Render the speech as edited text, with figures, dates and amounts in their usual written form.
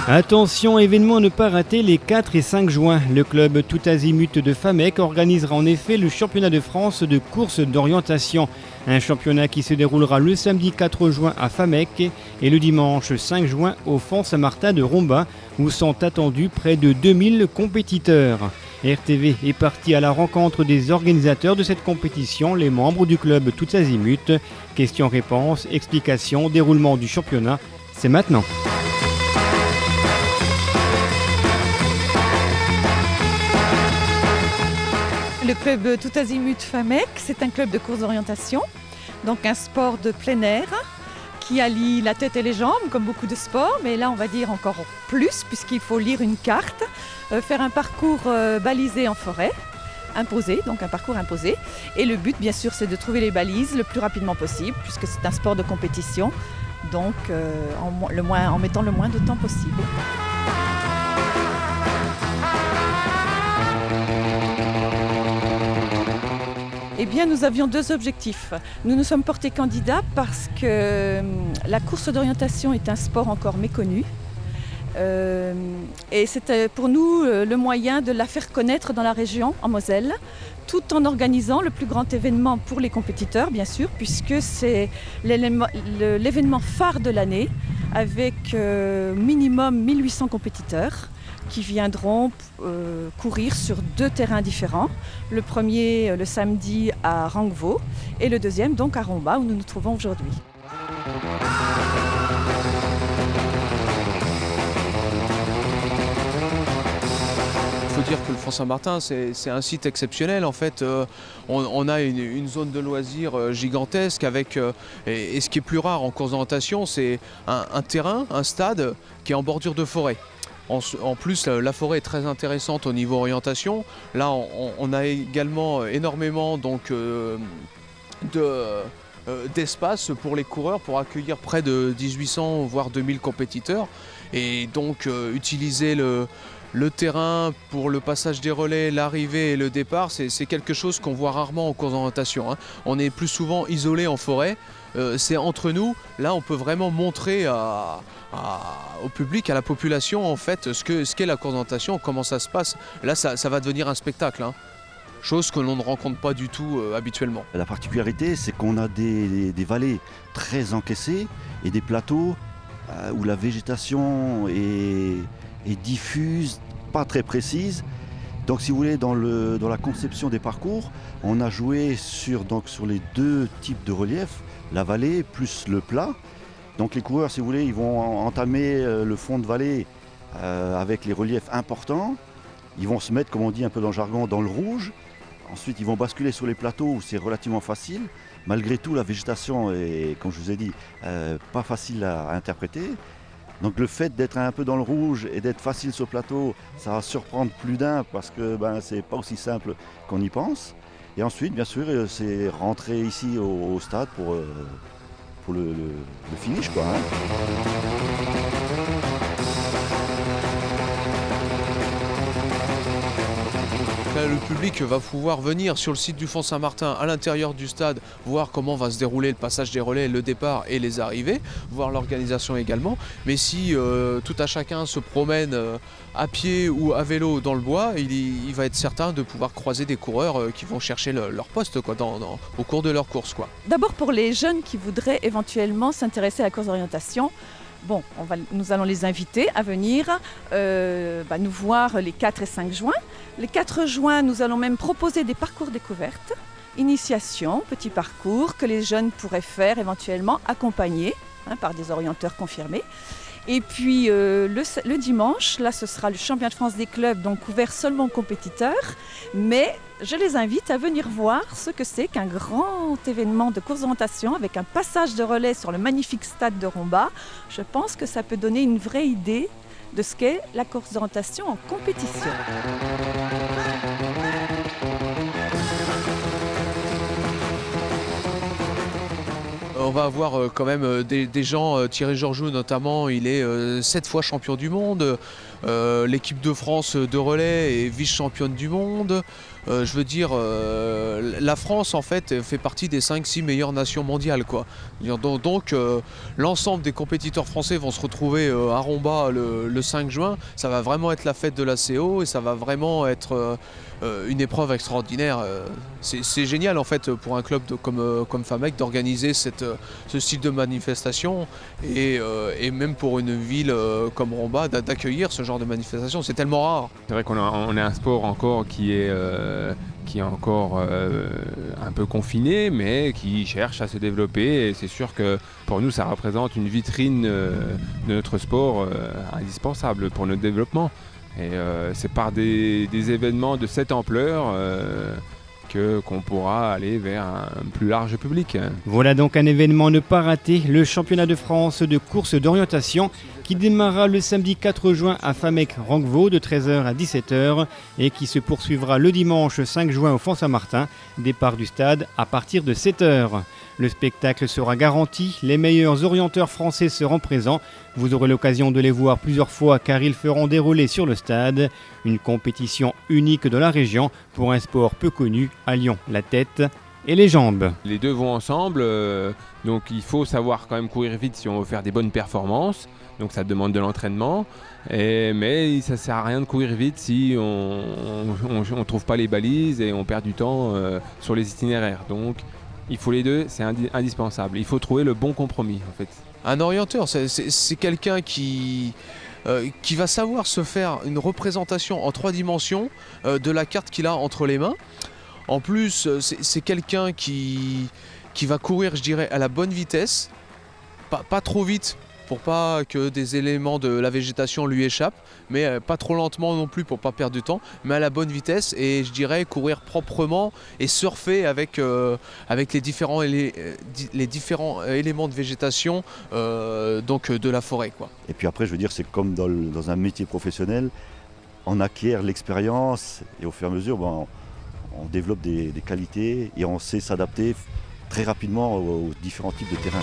Attention, événement à ne pas rater les 4 et 5 juin. Le club Tout Azimut de Famec organisera en effet le championnat de France de course d'orientation. Un championnat qui se déroulera le samedi 4 juin à Famec et le dimanche 5 juin au Font Saint-Martin de Romba, où sont attendus près de 2000 compétiteurs. RTV est parti à la rencontre des organisateurs de cette compétition, les membres du club Tout Azimut. Questions-réponses, explications, déroulement du championnat, c'est maintenant. Le club Tout Azimut Famec, c'est un club de course d'orientation, donc un sport de plein air qui allie la tête et les jambes, comme beaucoup de sports, mais là on va dire encore plus, puisqu'il faut lire une carte, faire un parcours balisé en forêt, imposé, donc un parcours imposé. Et le but, bien sûr, c'est de trouver les balises le plus rapidement possible, puisque c'est un sport de compétition, donc en mettant le moins de temps possible. Eh bien, nous avions deux objectifs. Nous nous sommes portés candidats parce que la course d'orientation est un sport encore méconnu. Et c'était pour nous le moyen de la faire connaître dans la région, en Moselle, tout en organisant le plus grand événement pour les compétiteurs, bien sûr, puisque c'est l'événement phare de l'année, avec minimum 1800 compétiteurs qui viendront courir sur 2 terrains différents. Le premier le samedi à Rangvo et le deuxième donc à Romba où nous nous trouvons aujourd'hui. Il faut dire que le Font Saint-Martin, c'est un site exceptionnel. En fait, on a une zone de loisirs gigantesque avec, et ce qui est plus rare en course d'orientation, c'est un terrain, un stade qui est en bordure de forêt. En plus, la forêt est très intéressante au niveau orientation. Là, on a également énormément d'espace pour les coureurs, pour accueillir près de 1800 voire 2000 compétiteurs. Et donc, utiliser le terrain pour le passage des relais, l'arrivée et le départ, c'est quelque chose qu'on voit rarement en course d'orientation. On est plus souvent isolé en forêt. C'est entre nous. Là, on peut vraiment montrer au public, à la population, en fait, ce qu'est la course d'orientation, comment ça se passe. Là, ça va devenir un spectacle, chose que l'on ne rencontre pas du tout habituellement. La particularité, c'est qu'on a des vallées très encaissées et des plateaux où la végétation est diffuse, pas très précise. Donc si vous voulez, dans la conception des parcours, on a joué sur les 2 types de reliefs, la vallée plus le plat. Donc les coureurs, si vous voulez, ils vont entamer le fond de vallée avec les reliefs importants. Ils vont se mettre, comme on dit un peu dans le jargon, dans le rouge. Ensuite, ils vont basculer sur les plateaux où c'est relativement facile. Malgré tout, la végétation est, comme je vous ai dit, pas facile à interpréter. Donc le fait d'être un peu dans le rouge et d'être facile sur le plateau, ça va surprendre plus d'un parce que c'est pas aussi simple qu'on y pense. Et ensuite, bien sûr, c'est rentrer ici au stade pour le finish, quoi. Le public va pouvoir venir sur le site du Font Saint-Martin, à l'intérieur du stade, voir comment va se dérouler le passage des relais, le départ et les arrivées, voir l'organisation également. Mais si tout à chacun se promène à pied ou à vélo dans le bois, il va être certain de pouvoir croiser des coureurs qui vont chercher leur poste au cours de leur course, quoi. D'abord pour les jeunes qui voudraient éventuellement s'intéresser à la course d'orientation, nous allons les inviter à venir nous voir les 4 et 5 juin. Les 4 juin, nous allons même proposer des parcours découvertes, initiation, petits parcours que les jeunes pourraient faire éventuellement accompagnés par des orienteurs confirmés. Et puis le dimanche, là ce sera le championnat de France des clubs, donc ouvert seulement aux compétiteurs. Mais je les invite à venir voir ce que c'est qu'un grand événement de course d'orientation avec un passage de relais sur le magnifique stade de Romba. Je pense que ça peut donner une vraie idée de ce qu'est la course d'orientation en compétition. On va avoir quand même des gens, Thierry Georgiou notamment, il est 7 fois champion du monde. L'équipe de France de relais est vice-championne du monde. je veux dire, la France en fait fait partie des 5-6 meilleures nations mondiales, quoi. Donc l'ensemble des compétiteurs français vont se retrouver à Romba le 5 juin. Ça va vraiment être la fête de la CO et ça va vraiment être une épreuve extraordinaire. C'est génial en fait pour un club comme Famec d'organiser ce style de manifestation et même pour une ville comme Romba d'accueillir ce genre de manifestation. C'est tellement rare. C'est vrai qu'on a un sport encore qui est encore un peu confiné, mais qui cherche à se développer. Et c'est sûr que pour nous, ça représente une vitrine de notre sport indispensable pour notre développement. Et c'est par des événements de cette ampleur qu'on pourra aller vers un plus large public. Voilà donc un événement à ne pas rater, le championnat de France de course d'orientation qui démarrera le samedi 4 juin à Famec-Ranquevaux de 13h à 17h et qui se poursuivra le dimanche 5 juin au Font-Saint-Martin, départ du stade à partir de 7h. Le spectacle sera garanti, les meilleurs orienteurs français seront présents. Vous aurez l'occasion de les voir plusieurs fois car ils feront des relais sur le stade. Une compétition unique de la région pour un sport peu connu, alliant la tête et les jambes. Les deux vont ensemble, donc il faut savoir quand même courir vite si on veut faire des bonnes performances. Donc ça demande de l'entraînement, mais ça ne sert à rien de courir vite si on ne trouve pas les balises et on perd du temps sur les itinéraires. Donc il faut les deux, c'est indispensable. Il faut trouver le bon compromis en fait. Un orienteur, c'est quelqu'un qui va savoir se faire une représentation en 3 dimensions de la carte qu'il a entre les mains. En plus, c'est quelqu'un qui va courir, je dirais, à la bonne vitesse, pas trop vite pour pas que des éléments de la végétation lui échappent, mais pas trop lentement non plus pour pas perdre du temps, mais à la bonne vitesse et je dirais courir proprement et surfer avec les différents éléments de végétation donc de la forêt, quoi. Et puis après, je veux dire, c'est comme dans un métier professionnel, on acquiert l'expérience et au fur et à mesure, on développe des qualités et on sait s'adapter très rapidement aux différents types de terrains.